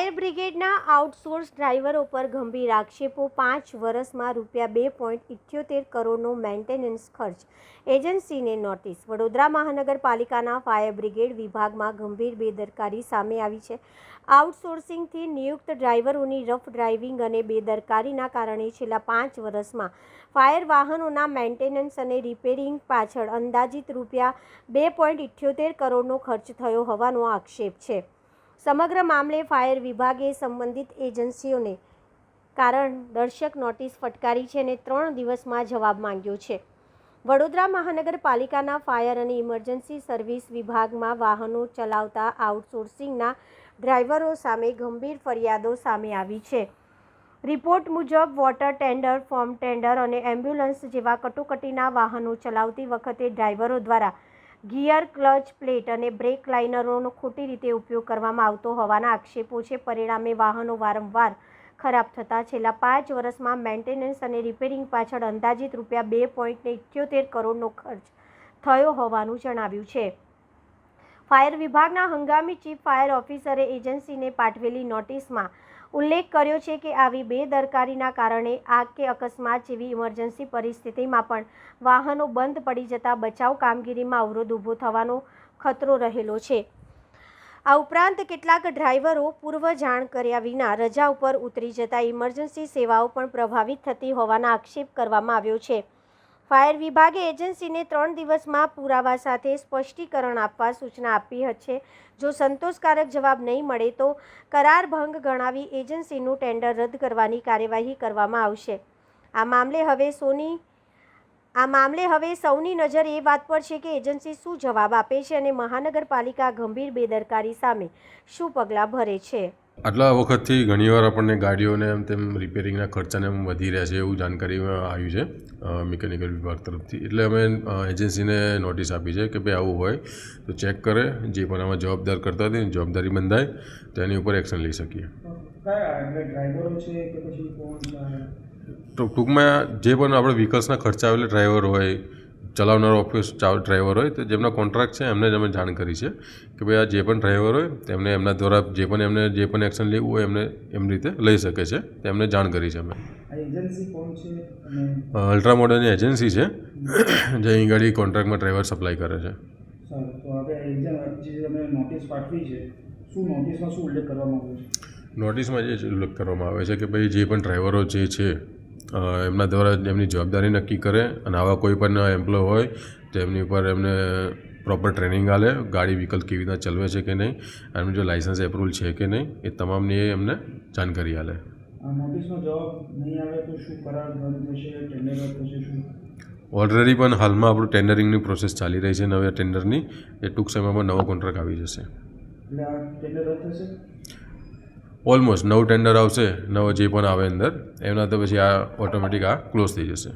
Fire બ્રિગેડના outsource ડ્રાઈવરો પર ગંભીર આક્ષેપો. 5 વર્ષમાં ₹2.78 કરોડનો મેન્ટેનન્સ ખર્ચ, એજન્સીને નોટિસ. વડોદરા મહાનગરપાલિકાના ફાયર બ્રિગેડ વિભાગમાં ગંભીર બેદરકારી સામે આવી છે. આઉટસોર્સિંગથી નિયુક્ત ડ્રાઈવરોની રફ ડ્રાઇવિંગ અને બેદરકારીના કારણે છેલ્લા 5 વર્ષમાં ફાયર વાહનોના મેન્ટેનન્સ અને રિપેરિંગ પાછળ અંદાજિત ₹2.78 કરોડનો ખર્ચ થયો હોવાનો આક્ષેપ છે. સમગ્ર મામલે ફાયર વિભાગે સંબંધિત એજન્સીઓને કારણદર્શક નોટિસ ફટકારી છે અને 3 દિવસમાં જવાબ માંગ્યો છે. વડોદરા મહાનગરપાલિકાના ફાયર અને ઇમરજન્સી સર્વિસ વિભાગમાં વાહનો ચલાવતા આઉટસોર્સિંગના ડ્રાઈવરો સામે ગંભીર ફરિયાદો સામે આવી છે. રિપોર્ટ મુજબ વોટર ટેન્ડર, ફોર્મ ટેન્ડર અને એમ્બ્યુલન્સ જેવા કટોકટીના વાહનો ચલાવતી વખતે ડ્રાઈવરો દ્વારા ગિયર, ક્લચ પ્લેટ અને બ્રેક લાઇનરોનો ખોટી રીતે ઉપયોગ કરવામાં આવતો હોવાના આક્ષેપો છે. પરિણામે વાહનો વારંવાર ખરાબ થતા છેલ્લા 5 વર્ષમાં મેન્ટેનન્સ અને રિપેરિંગ પાછળ અંદાજિત ₹2.78 કરોડનો ખર્ચ થયો હોવાનું જણાવ્યું છે. ફાયર વિભાગના હંગામી ચીફ ફાયર ઓફિસરે એજન્સીને પાઠવેલી નોટિસમાં ઉલ્લેખ કર્યો છે કે આવી બેદરકારીના કારણે આગ કે અકસ્માત જેવી ઇમરજન્સી પરિસ્થિતિમાં પણ વાહનો બંધ પડી જતા બચાવ કામગીરીમાં અવરોધ ઊભો થવાનો ખતરો રહેલો છે. આ ઉપરાંત કેટલાક ડ્રાઈવરો પૂર્વ જાણ કર્યા વિના રજા ઉપર ઉતરી જતા ઇમરજન્સી સેવાઓ પણ પ્રભાવિત થતી હોવાના આક્ષેપ કરવામાં આવ્યો છે. ફાયર વિભાગે એજન્સીને 3 દિવસમાં પુરાવા સાથે સ્પષ્ટીકરણ આપવા સૂચના આપી છે. જો સંતોષકારક જવાબ નહીં મળે તો કરાર ભંગ ગણાવી એજન્સીનું ટેન્ડર રદ કરવાની કાર્યવાહી કરવામાં આવશે. આ મામલે હવે સૌની નજર એ વાત પર છે કે એજન્સી શું જવાબ આપે છે અને મહાનગરપાલિકા ગંભીર બેદરકારી સામે શું પગલાં ભરે છે. આટલા વખતથી ઘણીવાર આપણને ગાડીઓને એમ તેમ રિપેરિંગના ખર્ચાને એમ વધી રહ્યા છે એવું જાણકારીમાં આવ્યું છે મિકેનિકલ વિભાગ તરફથી. એટલે અમે એજન્સીને નોટિસ આપી છે કે ભાઈ આવું હોય તો ચેક કરે, જે પણ આમાં જવાબદાર કરતા હોય જવાબદારી બંધાય તો એની ઉપર એક્શન લઈ શકીએ. તો ટૂંકમાં જે પણ આપણે વ્હીકલ્સના ખર્ચા આવેલા ડ્રાઈવર હોય, ચલાવનાર ઓફિસ ડ્રાઈવર હોય તો જેમના કોન્ટ્રાક્ટ છે એમને જ અમે જાણ કરી છે કે ભાઈ આ જે પણ ડ્રાઈવર હોય તેમને એમના દ્વારા જે પણ એક્શન લેવું હોય એમને એમ રીતે લઈ શકે છે તેમને જાણ કરી છે અમે. અલ્ટ્રા મોડર્નની એજન્સી છે જે અહીં ગાડી કોન્ટ્રાક્ટમાં ડ્રાઈવર સપ્લાય કરે છે. નોટિસમાં જે ઉલ્લેખ કરવામાં આવે છે કે ભાઈ જે પણ ડ્રાઈવરો જે છે એમના દ્વારા એમની જવાબદારી નક્કી કરે અને આવા કોઈ પણ એમ્પ્લોય હોય તો એમની ઉપર એમને પ્રોપર ટ્રેનિંગ આલે, ગાડી વ્હીકલ કેવી રીતના ચલાવે છે કે નહીં, એમનું જો લાઇસન્સ એપ્રુવલ છે કે નહીં એ તમામની એમને જાણકારી આલે. ઓલરેડી પણ હાલમાં આપણું ટેન્ડરિંગની પ્રોસેસ ચાલી રહી છે નવા ટેન્ડરની. એ ટૂંક સમયમાં નવો કોન્ટ્રાક્ટ આવી જશે. ઓલમોસ્ટ નવું ટેન્ડર આવશે, નવો જે પણ આવે અંદર એમના તો પછી આ ઓટોમેટિક આ ક્લોઝ થઈ જશે.